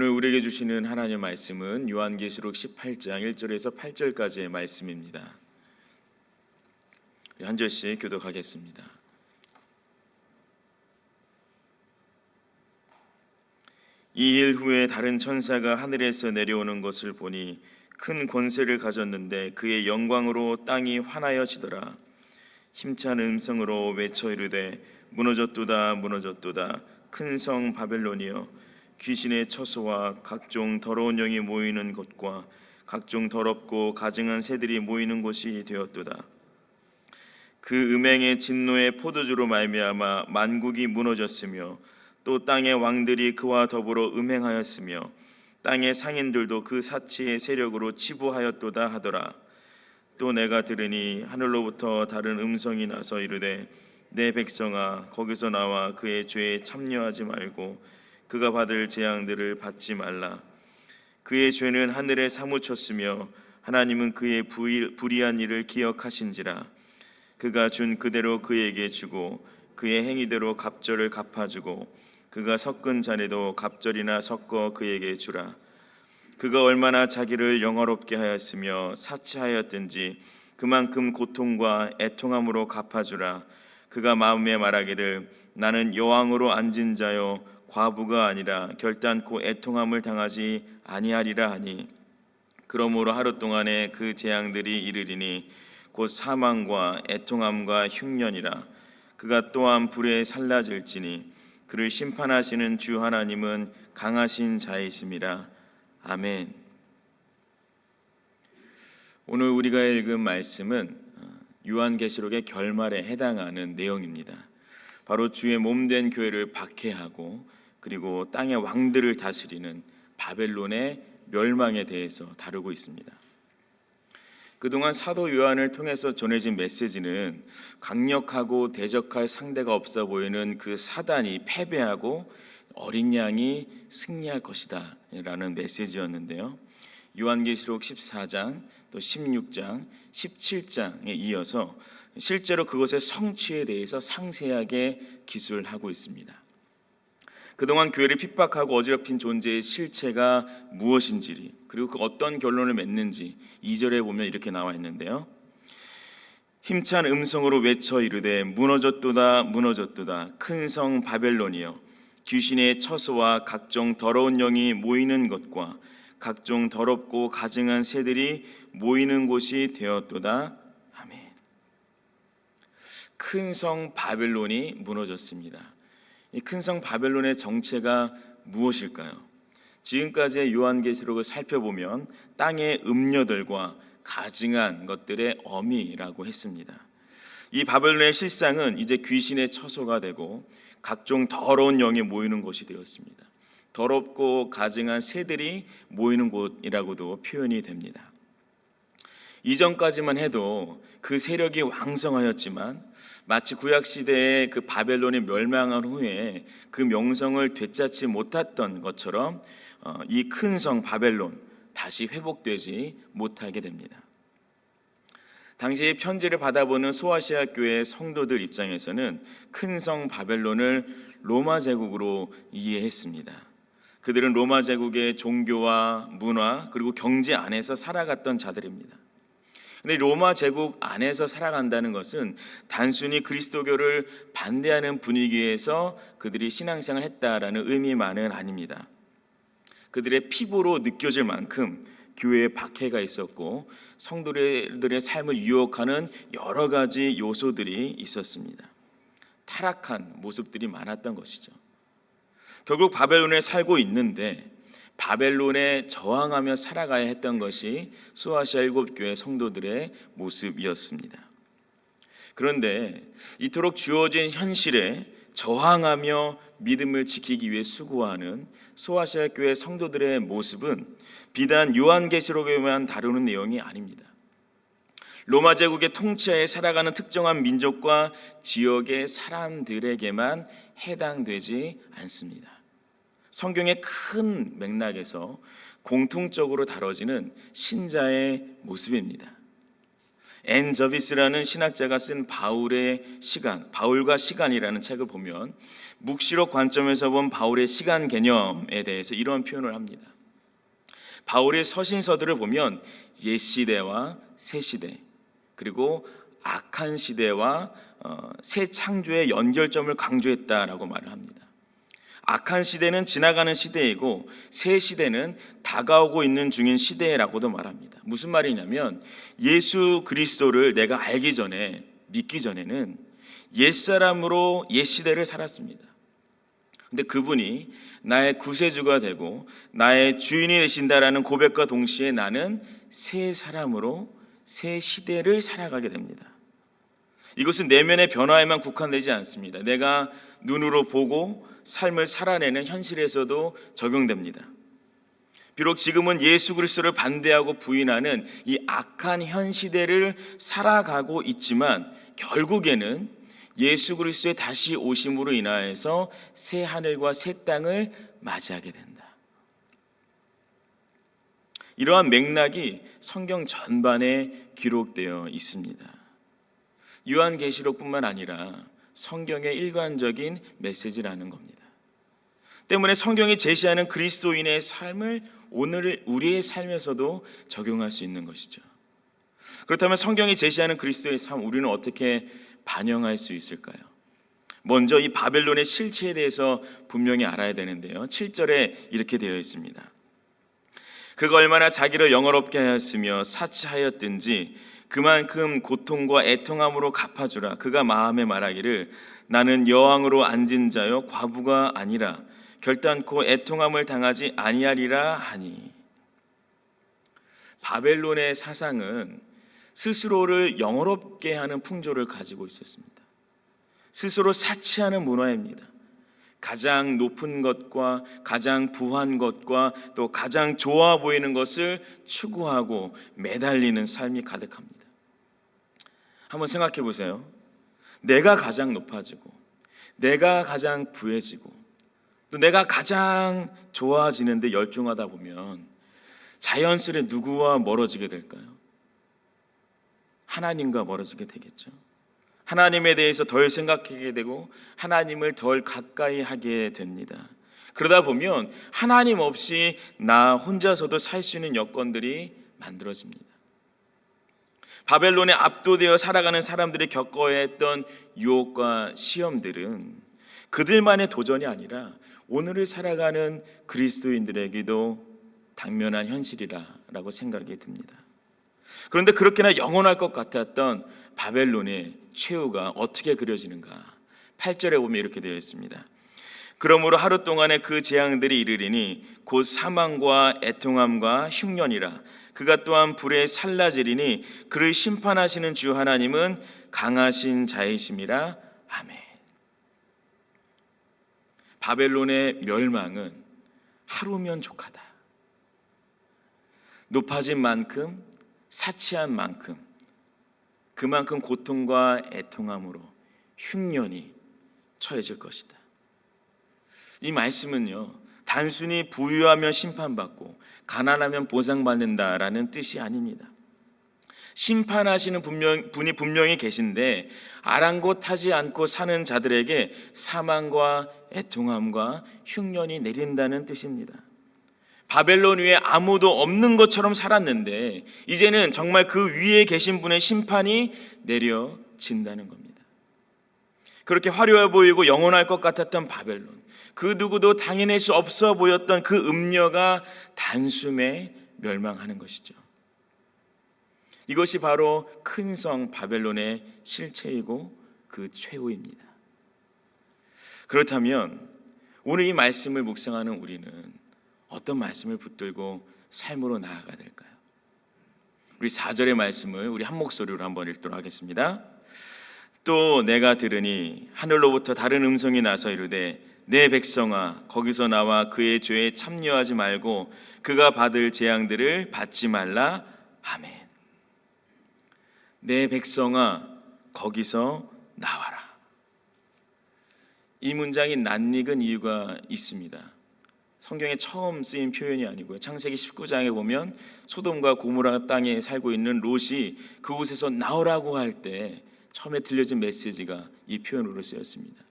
오늘 우리에게 주시는 하나님의 말씀은 요한계시록 18장 1절에서 8절까지의 말씀입니다. 한 절씩 교독하겠습니다. 이 일 후에 다른 천사가 하늘에서 내려오는 것을 보니 큰 권세를 가졌는데 그의 영광으로 땅이 환하여지더라. 힘찬 음성으로 외쳐 이르되 무너졌도다 무너졌도다 큰 성 바벨론이여 귀신의 처소와 각종 더러운 영이 모이는 곳과 각종 더럽고 가증한 새들이 모이는 곳이 되었도다. 그 음행의 진노의 포도주로 말미암아 만국이 무너졌으며 또 땅의 왕들이 그와 더불어 음행하였으며 땅의 상인들도 그 사치의 세력으로 치부하였도다 하더라. 또 내가 들으니 하늘로부터 다른 음성이 나서 이르되 내 백성아 거기서 나와 그의 죄에 참여하지 말고 그가 받을 재앙들을 받지 말라. 그의 죄는 하늘에 사무쳤으며 하나님은 그의 불의한 일을 기억하신지라. 그가 준 그대로 그에게 주고 그의 행위대로 갑절을 갚아주고 그가 섞은 잔에도 갑절이나 섞어 그에게 주라. 그가 얼마나 자기를 영화롭게 하였으며 사치하였든지 그만큼 고통과 애통함으로 갚아주라. 그가 마음에 말하기를 나는 여왕으로 앉은 자요 과부가 아니라 결단코 애통함을 당하지 아니하리라 하니 그러므로 하루 동안에 그 재앙들이 이르리니 곧 사망과 애통함과 흉년이라. 그가 또한 불에 살라질지니 그를 심판하시는 주 하나님은 강하신 자이심이라. 아멘. 오늘 우리가 읽은 말씀은 요한계시록의 결말에 해당하는 내용입니다. 바로 주의 몸된 교회를 박해하고 그리고 땅의 왕들을 다스리는 바벨론의 멸망에 대해서 다루고 있습니다. 그동안 사도 요한을 통해서 전해진 메시지는 강력하고 대적할 상대가 없어 보이는 그 사단이 패배하고 어린 양이 승리할 것이다 라는 메시지였는데요. 요한계시록 14장, 또 16장, 17장에 이어서 실제로 그것의 성취에 대해서 상세하게 기술하고 있습니다. 그동안 교회를 핍박하고 어지럽힌 존재의 실체가 무엇인지 그리고 그 어떤 결론을 맺는지 2절에 보면 이렇게 나와 있는데요. 힘찬 음성으로 외쳐 이르되 무너졌도다 무너졌도다 큰 성 바벨론이여 귀신의 처소와 각종 더러운 영이 모이는 것과 각종 더럽고 가증한 새들이 모이는 곳이 되었도다. 아멘. 큰 성 바벨론이 무너졌습니다. 이 큰 성 바벨론의 정체가 무엇일까요? 지금까지의 요한계시록을 살펴보면 땅의 음녀들과 가증한 것들의 어미라고 했습니다. 이 바벨론의 실상은 이제 귀신의 처소가 되고 각종 더러운 영이 모이는 곳이 되었습니다. 더럽고 가증한 새들이 모이는 곳이라고도 표현이 됩니다. 이전까지만 해도 그 세력이 왕성하였지만 마치 구약시대에 그 바벨론이 멸망한 후에 그 명성을 되찾지 못했던 것처럼 이 큰 성 바벨론 다시 회복되지 못하게 됩니다. 당시 편지를 받아보는 소아시아 교회 성도들 입장에서는 큰 성 바벨론을 로마 제국으로 이해했습니다. 그들은 로마 제국의 종교와 문화 그리고 경제 안에서 살아갔던 자들입니다. 근데 로마 제국 안에서 살아간다는 것은 단순히 그리스도교를 반대하는 분위기에서 그들이 신앙생활을 했다라는 의미만은 아닙니다. 그들의 피부로 느껴질 만큼 교회에 박해가 있었고 성도들의 삶을 유혹하는 여러 가지 요소들이 있었습니다. 타락한 모습들이 많았던 것이죠. 결국 바벨론에 살고 있는데 바벨론에 저항하며 살아가야 했던 것이 소아시아 7교회 성도들의 모습이었습니다. 그런데 이토록 주어진 현실에 저항하며 믿음을 지키기 위해 수고하는 소아시아 교회 성도들의 모습은 비단 요한계시록에만 다루는 내용이 아닙니다. 로마 제국의 통치하에 살아가는 특정한 민족과 지역의 사람들에게만 해당되지 않습니다. 성경의 큰 맥락에서 공통적으로 다뤄지는 신자의 모습입니다. 앤 저비스라는 신학자가 쓴 바울과 시간이라는 책을 보면 묵시록 관점에서 본 바울의 시간 개념에 대해서 이런 표현을 합니다. 바울의 서신서들을 보면 옛 시대와 새 시대, 그리고 악한 시대와 새 창조의 연결점을 강조했다라고 말을 합니다. 악한 시대는 지나가는 시대이고 새 시대는 다가오고 있는 중인 시대라고도 말합니다. 무슨 말이냐면 예수 그리스도를 내가 알기 전에, 믿기 전에는 옛사람으로 옛 시대를 살았습니다. 근데 그분이 나의 구세주가 되고 나의 주인이 되신다라는 고백과 동시에 나는 새 사람으로 새 시대를 살아가게 됩니다. 이것은 내면의 변화에만 국한되지 않습니다. 내가 눈으로 보고 삶을 살아내는 현실에서도 적용됩니다. 비록 지금은 예수 그리스도를 반대하고 부인하는 이 악한 현 시대를 살아가고 있지만 결국에는 예수 그리스도의 다시 오심으로 인하여서 새 하늘과 새 땅을 맞이하게 된다. 이러한 맥락이 성경 전반에 기록되어 있습니다. 요한계시록뿐만 아니라 성경의 일관적인 메시지라는 겁니다. 때문에 성경이 제시하는 그리스도인의 삶을 오늘 우리의 삶에서도 적용할 수 있는 것이죠. 그렇다면 성경이 제시하는 그리스도의 삶, 우리는 어떻게 반영할 수 있을까요? 먼저 이 바벨론의 실체에 대해서 분명히 알아야 되는데요. 7절에 이렇게 되어 있습니다. 그가 얼마나 자기를 영화롭게 하였으며 사치하였든지 그만큼 고통과 애통함으로 갚아주라. 그가 마음에 말하기를 나는 여왕으로 앉은 자요 과부가 아니라 결단코 애통함을 당하지 아니하리라 하니. 바벨론의 사상은 스스로를 영화롭게 하는 풍조를 가지고 있었습니다. 스스로 사치하는 문화입니다. 가장 높은 것과 가장 부한 것과 또 가장 좋아 보이는 것을 추구하고 매달리는 삶이 가득합니다. 한번 생각해 보세요. 내가 가장 높아지고 내가 가장 부해지고 또 내가 가장 좋아지는데 열중하다 보면 자연스레 누구와 멀어지게 될까요? 하나님과 멀어지게 되겠죠. 하나님에 대해서 덜 생각하게 되고 하나님을 덜 가까이 하게 됩니다. 그러다 보면 하나님 없이 나 혼자서도 살 수 있는 여건들이 만들어집니다. 바벨론에 압도되어 살아가는 사람들이 겪어야 했던 유혹과 시험들은 그들만의 도전이 아니라 오늘을 살아가는 그리스도인들에게도 당면한 현실이라고 생각이 듭니다. 그런데 그렇게나 영원할 것 같았던 바벨론의 최후가 어떻게 그려지는가? 8절에 보면 이렇게 되어 있습니다. 그러므로 하루 동안에 그 재앙들이 이르리니 곧 사망과 애통함과 흉년이라. 그가 또한 불에 살라지리니 그를 심판하시는 주 하나님은 강하신 자이심이라. 아멘. 바벨론의 멸망은 하루면 족하다. 높아진 만큼, 사치한 만큼, 그만큼 고통과 애통함으로 흉년이 처해질 것이다. 이 말씀은요, 단순히 부유하면 심판받고 가난하면 보상받는다라는 뜻이 아닙니다. 심판하시는 분이 분명히 계신데 아랑곳하지 않고 사는 자들에게 사망과 애통함과 흉년이 내린다는 뜻입니다. 바벨론 위에 아무도 없는 것처럼 살았는데 이제는 정말 그 위에 계신 분의 심판이 내려진다는 겁니다. 그렇게 화려해 보이고 영원할 것 같았던 바벨론, 그 누구도 당해낼 수 없어 보였던 그 음녀가 단숨에 멸망하는 것이죠. 이것이 바로 큰 성 바벨론의 실체이고 그 최후입니다. 그렇다면 오늘 이 말씀을 묵상하는 우리는 어떤 말씀을 붙들고 삶으로 나아가야 될까요? 우리 4절의 말씀을 우리 한 목소리로 한번 읽도록 하겠습니다. 또 내가 들으니 하늘로부터 다른 음성이 나서 이르되 내 백성아 거기서 나와 그의 죄에 참여하지 말고 그가 받을 재앙들을 받지 말라. 아멘. 내 백성아 거기서 나와라. 이 문장이 낯익은 이유가 있습니다. 성경에 처음 쓰인 표현이 아니고요. 창세기 19장에 보면 소돔과 고모라 땅에 살고 있는 롯이 그곳에서 나오라고 할 때 처음에 들려진 메시지가 이 표현으로 쓰였습니다.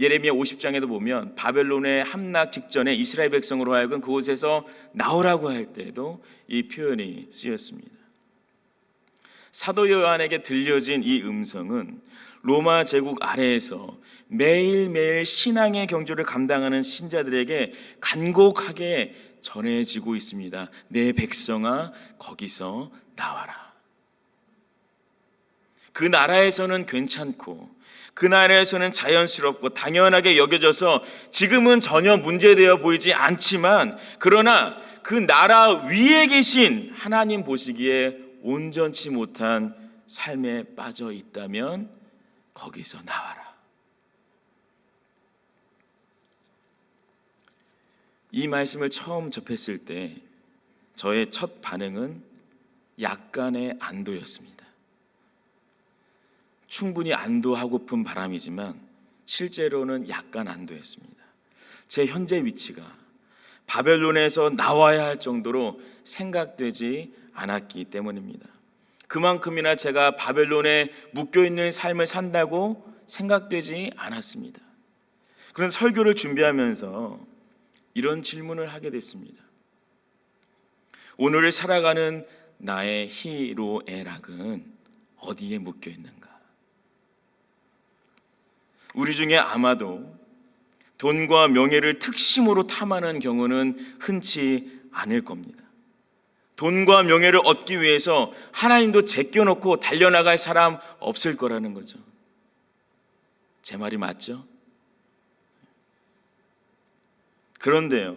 예레미야 50장에도 보면 바벨론의 함락 직전에 이스라엘 백성으로 하여금 그곳에서 나오라고 할 때에도 이 표현이 쓰였습니다. 사도 요한에게 들려진 이 음성은 로마 제국 아래에서 매일매일 신앙의 경주를 감당하는 신자들에게 간곡하게 전해지고 있습니다. 내 백성아, 거기서 나와라. 그 나라에서는 괜찮고 그 나라에서는 자연스럽고 당연하게 여겨져서 지금은 전혀 문제되어 보이지 않지만, 그러나 그 나라 위에 계신 하나님 보시기에 온전치 못한 삶에 빠져 있다면 거기서 나와라. 이 말씀을 처음 접했을 때 저의 첫 반응은 약간의 안도였습니다. 충분히 안도하고픈 바람이지만 실제로는 약간 안도했습니다. 제 현재 위치가 바벨론에서 나와야 할 정도로 생각되지 않았기 때문입니다. 그만큼이나 제가 바벨론에 묶여있는 삶을 산다고 생각되지 않았습니다. 그런 설교를 준비하면서 이런 질문을 하게 됐습니다. 오늘을 살아가는 나의 희로애락은 어디에 묶여있는가? 우리 중에 아마도 돈과 명예를 특심으로 탐하는 경우는 흔치 않을 겁니다. 돈과 명예를 얻기 위해서 하나님도 제껴놓고 달려나갈 사람 없을 거라는 거죠. 제 말이 맞죠? 그런데요,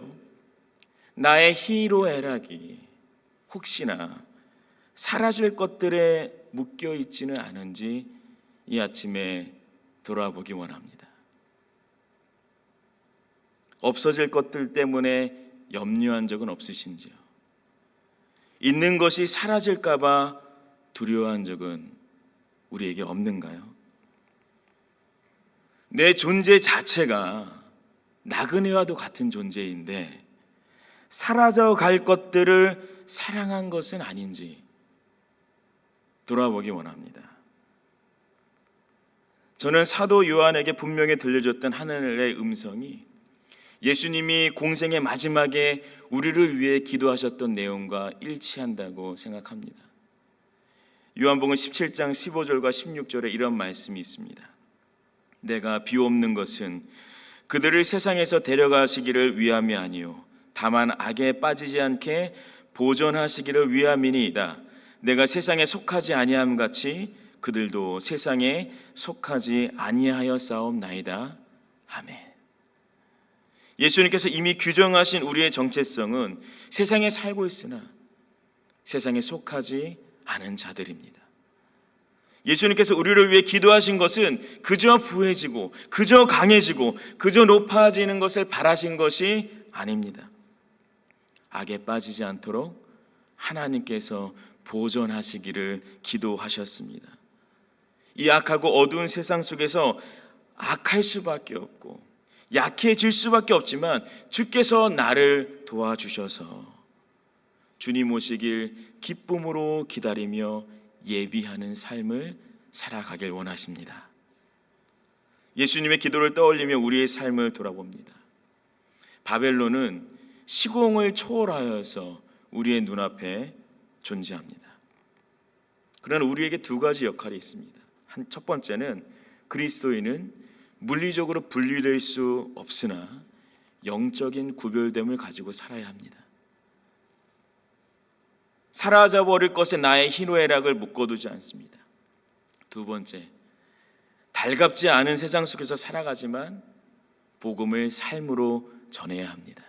나의 희로애락이 혹시나 사라질 것들에 묶여 있지는 않은지 이 아침에 돌아보기 원합니다. 없어질 것들 때문에 염려한 적은 없으신지요? 있는 것이 사라질까 봐 두려워한 적은 우리에게 없는가요? 내 존재 자체가 나그네와도 같은 존재인데 사라져갈 것들을 사랑한 것은 아닌지 돌아보기 원합니다. 저는 사도 요한에게 분명히 들려줬던 하늘의 음성이 예수님이 공생의 마지막에 우리를 위해 기도하셨던 내용과 일치한다고 생각합니다. 요한복음 17장 15절과 16절에 이런 말씀이 있습니다. 내가 비옵는 것은 그들을 세상에서 데려가시기를 위함이 아니요 다만 악에 빠지지 않게 보존하시기를 위함이니이다. 내가 세상에 속하지 아니함 같이 그들도 세상에 속하지 아니하였사옵나이다. 아멘. 예수님께서 이미 규정하신 우리의 정체성은 세상에 살고 있으나 세상에 속하지 않은 자들입니다. 예수님께서 우리를 위해 기도하신 것은 그저 부해지고 그저 강해지고 그저 높아지는 것을 바라신 것이 아닙니다. 악에 빠지지 않도록 하나님께서 보존하시기를 기도하셨습니다. 이 악하고 어두운 세상 속에서 악할 수밖에 없고 약해질 수밖에 없지만 주께서 나를 도와주셔서 주님 오시길 기쁨으로 기다리며 예비하는 삶을 살아가길 원하십니다. 예수님의 기도를 떠올리며 우리의 삶을 돌아봅니다. 바벨론은 시공을 초월하여서 우리의 눈앞에 존재합니다. 그러나 우리에게 두 가지 역할이 있습니다. 첫 번째는 그리스도인은 물리적으로 분리될 수 없으나 영적인 구별됨을 가지고 살아야 합니다. 사라져버릴 것에 나의 희노애락을 묶어두지 않습니다. 두 번째, 달갑지 않은 세상 속에서 살아가지만 복음을 삶으로 전해야 합니다.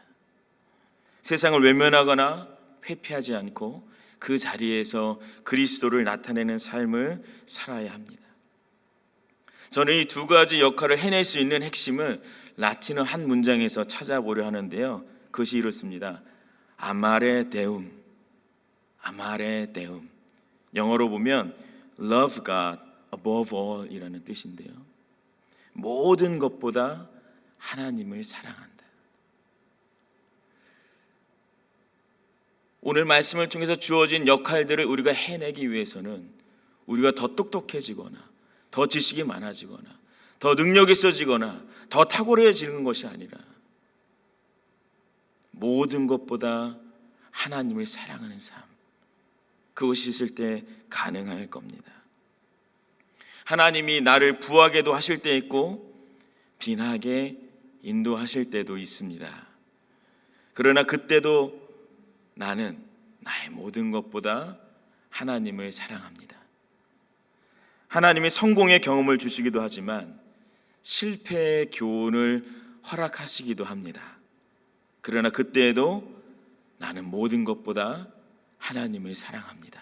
세상을 외면하거나 회피하지 않고 그 자리에서 그리스도를 나타내는 삶을 살아야 합니다. 저는 이 두 가지 역할을 해낼 수 있는 핵심을 라틴어 한 문장에서 찾아보려 하는데요. 그것이 이렇습니다. 아마레 데움, 아마레 데움. 영어로 보면 love God above all 이라는 뜻인데요. 모든 것보다 하나님을 사랑한다. 오늘 말씀을 통해서 주어진 역할들을 우리가 해내기 위해서는 우리가 더 똑똑해지거나 더 지식이 많아지거나 더 능력이 있어지거나 더 탁월해지는 것이 아니라 모든 것보다 하나님을 사랑하는 삶, 그것이 있을 때 가능할 겁니다. 하나님이 나를 부하게도 하실 때 있고 빈하게 인도하실 때도 있습니다. 그러나 그때도 나는 나의 모든 것보다 하나님을 사랑합니다. 하나님이 성공의 경험을 주시기도 하지만 실패의 교훈을 허락하시기도 합니다. 그러나 그때에도 나는 모든 것보다 하나님을 사랑합니다.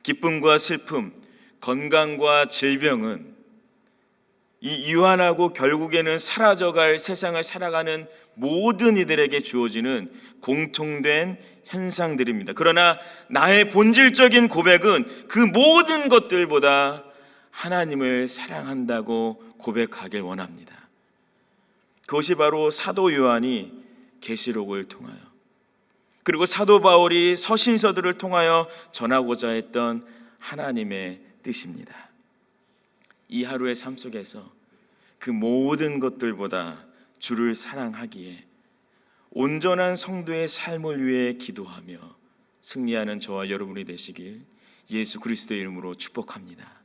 기쁨과 슬픔, 건강과 질병은 이 유한하고 결국에는 사라져갈 세상을 살아가는 모든 이들에게 주어지는 공통된 현상들입니다. 그러나 나의 본질적인 고백은 그 모든 것들보다 하나님을 사랑한다고 고백하길 원합니다. 그것이 바로 사도 요한이 계시록을 통하여 그리고 사도 바울이 서신서들을 통하여 전하고자 했던 하나님의 뜻입니다. 이 하루의 삶 속에서 그 모든 것들보다 주를 사랑하기에 온전한 성도의 삶을 위해 기도하며 승리하는 저와 여러분이 되시길 예수 그리스도의 이름으로 축복합니다.